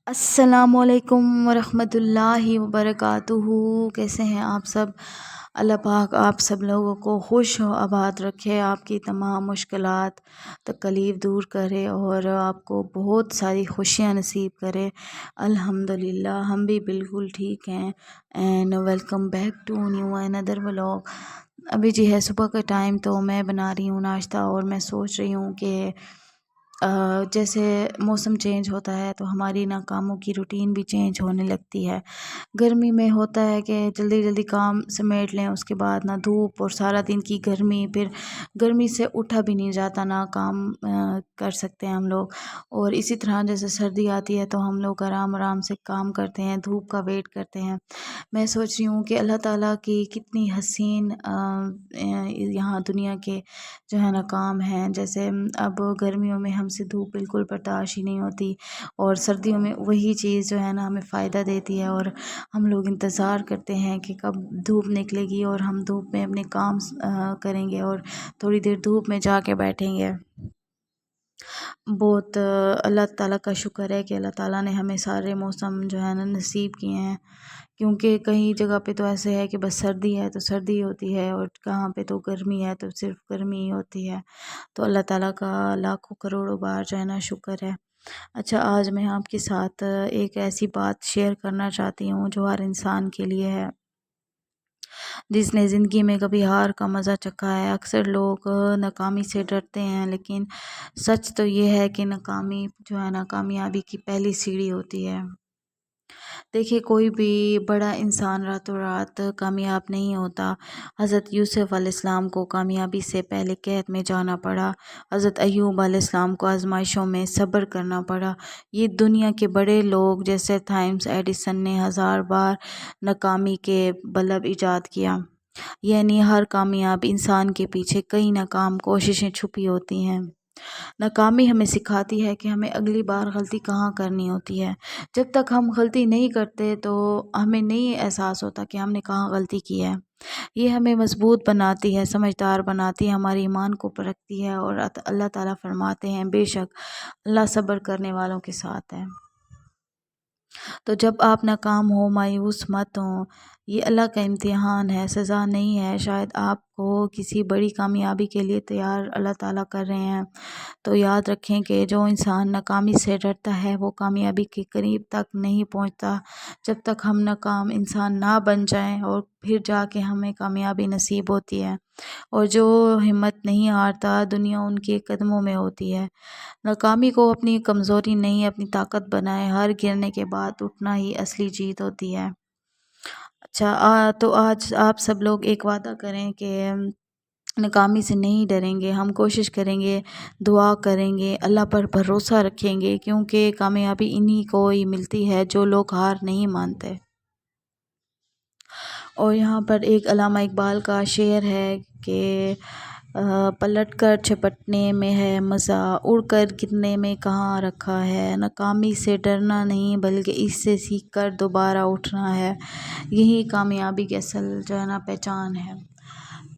السلام علیکم ورحمۃ اللہ وبرکاتہ۔ کیسے ہیں آپ سب؟ اللہ پاک آپ سب لوگوں کو خوش و آباد رکھے، آپ کی تمام مشکلات تکلیف دور کرے اور آپ کو بہت ساری خوشیاں نصیب کرے۔ الحمدللہ ہم بھی بالکل ٹھیک ہیں۔ And welcome back to new اندر ولاگ۔ ابھی جی ہے صبح کا ٹائم، تو میں بنا رہی ہوں ناشتہ اور میں سوچ رہی ہوں کہ جیسے موسم چینج ہوتا ہے تو ہماری نا کاموں کی روٹین بھی چینج ہونے لگتی ہے۔ گرمی میں ہوتا ہے کہ جلدی جلدی کام سمیٹ لیں، اس کے بعد نہ دھوپ اور سارا دن کی گرمی، پھر گرمی سے اٹھا بھی نہیں جاتا، نہ کام کر سکتے ہیں ہم لوگ۔ اور اسی طرح جیسے سردی آتی ہے تو ہم لوگ آرام آرام سے کام کرتے ہیں، دھوپ کا ویٹ کرتے ہیں۔ میں سوچ رہی ہوں کہ اللہ تعالیٰ کی کتنی حسین یہاں دنیا کے جو ہے نا کام ہیں۔ جیسے اب گرمیوں میں ہم سے دھوپ بالکل برداشت ہی نہیں ہوتی، اور سردیوں میں وہی چیز جو ہے نا ہمیں فائدہ دیتی ہے، اور ہم لوگ انتظار کرتے ہیں کہ کب دھوپ نکلے گی اور ہم دھوپ میں اپنے کام کریں گے اور تھوڑی دیر دھوپ میں جا کے بیٹھیں گے۔ بہت اللہ تعالیٰ کا شکر ہے کہ اللہ تعالیٰ نے ہمیں سارے موسم جو ہے نا نصیب کیے ہیں، کیونکہ کئی جگہ پہ تو ایسے ہے کہ بس سردی ہے تو سردی ہوتی ہے، اور کہاں پہ تو گرمی ہے تو صرف گرمی ہی ہوتی ہے۔ تو اللہ تعالیٰ کا لاکھوں کروڑوں بار جو ہے نا شکر ہے۔ اچھا، آج میں آپ کے ساتھ ایک ایسی بات شیئر کرنا چاہتی ہوں جو ہر انسان کے لیے ہے، جس نے زندگی میں کبھی ہار کا مزہ چکھا ہے۔ اکثر لوگ ناکامی سے ڈرتے ہیں، لیکن سچ تو یہ ہے کہ ناکامی جو ہے نا کامیابی کی پہلی سیڑھی ہوتی ہے۔ دیکھیے، کوئی بھی بڑا انسان راتوں رات کامیاب نہیں ہوتا۔ حضرت یوسف علیہ السلام کو کامیابی سے پہلے قحط میں جانا پڑا، حضرت ایوب علیہ السلام کو آزمائشوں میں صبر کرنا پڑا۔ یہ دنیا کے بڑے لوگ جیسے تھامس ایڈیسن نے 1000 بار ناکامی کے بلب ایجاد کیا۔ یعنی ہر کامیاب انسان کے پیچھے کئی ناکام کوششیں چھپی ہوتی ہیں۔ ناکامی ہمیں سکھاتی ہے کہ ہمیں اگلی بار غلطی کہاں کرنی ہوتی ہے۔ جب تک ہم غلطی نہیں کرتے تو ہمیں نہیں احساس ہوتا کہ ہم نے کہاں غلطی کی ہے۔ یہ ہمیں مضبوط بناتی ہے، سمجھدار بناتی ہے، ہمارے ایمان کو پرکھتی ہے، اور اللہ تعالیٰ فرماتے ہیں بے شک اللہ صبر کرنے والوں کے ساتھ ہے۔ تو جب آپ ناکام ہو، مایوس مت ہوں، یہ اللہ کا امتحان ہے، سزا نہیں ہے۔ شاید آپ کو کسی بڑی کامیابی کے لیے تیار اللہ تعالیٰ کر رہے ہیں۔ تو یاد رکھیں کہ جو انسان ناکامی سے ڈرتا ہے وہ کامیابی کے قریب تک نہیں پہنچتا۔ جب تک ہم ناکام انسان نہ بن جائیں اور پھر جا کے ہمیں کامیابی نصیب ہوتی ہے، اور جو ہمت نہیں ہارتا دنیا ان کے قدموں میں ہوتی ہے۔ ناکامی کو اپنی کمزوری نہیں، اپنی طاقت بنائیں۔ ہر گرنے کے بعد اٹھنا ہی اصلی جیت ہوتی ہے۔ اچھا، تو آج آپ سب لوگ ایک وعدہ کریں کہ ناکامی سے نہیں ڈریں گے، ہم کوشش کریں گے، دعا کریں گے، اللہ پر بھروسہ رکھیں گے، کیونکہ کامیابی انہی کو ہی ملتی ہے جو لوگ ہار نہیں مانتے۔ اور یہاں پر ایک علامہ اقبال کا شعر ہے کہ پلٹ کر چھپٹنے میں ہے مزہ، اڑ کر گرنے میں کہاں رکھا ہے۔ ناکامی سے ڈرنا نہیں بلکہ اس سے سیکھ کر دوبارہ اٹھنا ہے، یہی کامیابی کی اصل جو ہے نا پہچان ہے۔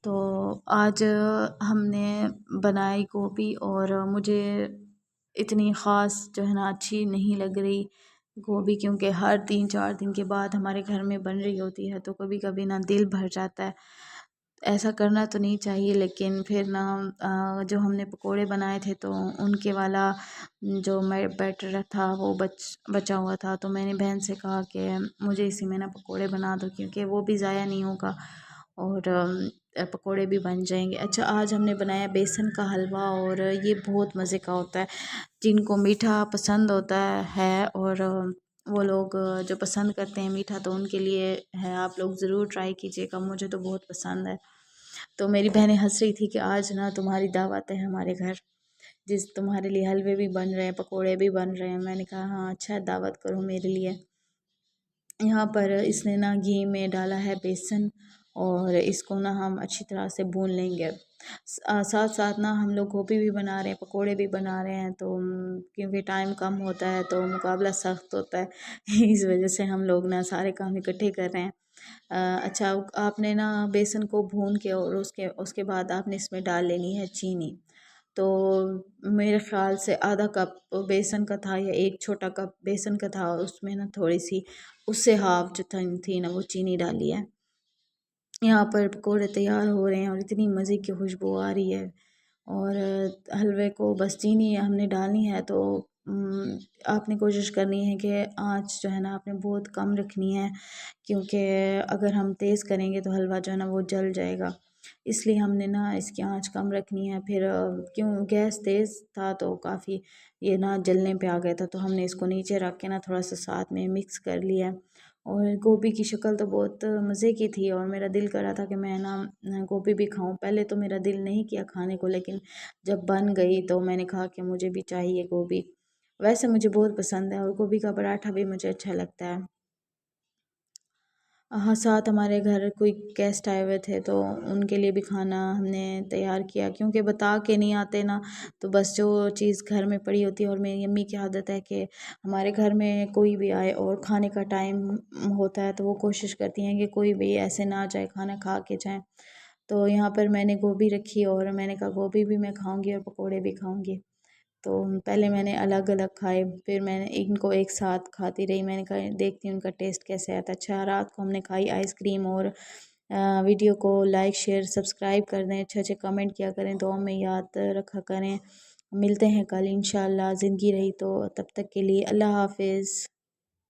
تو آج ہم نے بنائی گوبھی، اور مجھے اتنی خاص جو ہے نا اچھی نہیں لگ رہی گوبھی، کیونکہ ہر 3-4 دن کے بعد ہمارے گھر میں بن رہی ہوتی ہے، تو کبھی کبھی نا دل بھر جاتا ہے۔ ایسا کرنا تو نہیں چاہیے، لیکن پھر نا جو ہم نے پکوڑے بنائے تھے تو ان کے والا جو بیٹر تھا وہ بچا ہوا تھا، تو میں نے بہن سے کہا کہ مجھے اسی میں نا پکوڑے بنا دو، کیونکہ وہ بھی ضائع نہیں ہوگا اور پکوڑے بھی بن جائیں گے۔ اچھا، آج ہم نے بنایا بیسن کا حلوہ، اور یہ بہت مزے کا ہوتا ہے۔ جن کو میٹھا پسند ہوتا ہے اور وہ لوگ جو پسند کرتے ہیں میٹھا، تو ان کے لیے ہے، آپ لوگ ضرور ٹرائی کیجیے گا، مجھے تو بہت پسند ہے۔ تو میری بہنیں ہنس رہی تھی کہ آج نا تمہاری دعوت ہے ہمارے گھر، جس تمہارے لیے حلوے بھی بن رہے ہیں، پکوڑے بھی بن رہے ہیں۔ میں نے کہا ہاں اچھا ہے، دعوت کرو میرے لیے۔ یہاں پر اس نے نا گھی میں ڈالا ہے بیسن، اور اس کو نا ہم اچھی طرح سے بھون لیں گے۔ ساتھ ساتھ نا ہم لوگ گوبھی بھی بنا رہے ہیں، پکوڑے بھی بنا رہے ہیں، تو کیونکہ ٹائم کم ہوتا ہے تو مقابلہ سخت ہوتا ہے، اس وجہ سے ہم لوگ نا سارے کام اکٹھے کر رہے ہیں۔ اچھا، آپ نے نا بیسن کو بھون کے، اور اس کے بعد آپ نے اس میں ڈال لینی ہے چینی، تو میرے خیال سے آدھا کپ بیسن کا تھا یا ایک چھوٹا کپ بیسن کا تھا، اس میں نا تھوڑی سی اس سے ہاف جو تھی نا وہ چینی ڈالی ہے۔ یہاں پر پکوڑے تیار ہو رہے ہیں اور اتنی مزے کی خوشبو آ رہی ہے، اور حلوے کو بس چینی ہم نے ڈالنی ہے، تو آپ نے کوشش کرنی ہے کہ آنچ جو ہے نا آپ نے بہت کم رکھنی ہے، کیونکہ اگر ہم تیز کریں گے تو حلوہ جو ہے نا وہ جل جائے گا، اس لیے ہم نے نا اس کی آنچ کم رکھنی ہے۔ پھر کیوں گیس تیز تھا تو کافی یہ نا جلنے پہ آ گیا تھا، تو ہم نے اس کو نیچے رکھ کے نا تھوڑا سا ساتھ میں مکس کر لیا، اور گوبھی کی شکل تو بہت مزے کی تھی، اور میرا دل کر رہا تھا کہ میں نا گوبھی بھی کھاؤں۔ پہلے تو میرا دل نہیں کیا کھانے کو، لیکن جب بن گئی تو میں نے کہا کہ مجھے بھی چاہیے گوبھی، ویسے مجھے بہت پسند ہے، اور گوبھی کا پراٹھا بھی مجھے اچھا لگتا ہے۔ ہاں، ساتھ ہمارے گھر کوئی گیسٹ آئے ہوئے تھے تو ان کے لیے بھی کھانا ہم نے تیار کیا، کیونکہ بتا کے نہیں آتے نا، تو بس جو چیز گھر میں پڑی ہوتی ہے، اور میری امی کی عادت ہے کہ ہمارے گھر میں کوئی بھی آئے اور کھانے کا ٹائم ہوتا ہے تو وہ کوشش کرتی ہیں کہ کوئی بھی ایسے نہ جائے، کھانا کھا کے جائیں۔ تو یہاں پر میں نے گوبھی رکھی، اور میں نے کہا گوبھی بھی میں کھاؤں گی اور پکوڑے بھی کھاؤں گی، تو پہلے میں نے الگ الگ کھائے، پھر میں نے ان کو ایک ساتھ کھاتی رہی، میں نے کہا دیکھتی ہوں ان کا ٹیسٹ کیسے آتا ہے۔ اچھا، رات کو ہم نے کھائی آئس کریم، اور ویڈیو کو لائک شیئر سبسکرائب کر دیں، اچھے اچھے کمنٹ کیا کریں، دعا میں یاد رکھا کریں۔ ملتے ہیں کل انشاءاللہ، زندگی رہی تو، تب تک کے لیے اللہ حافظ۔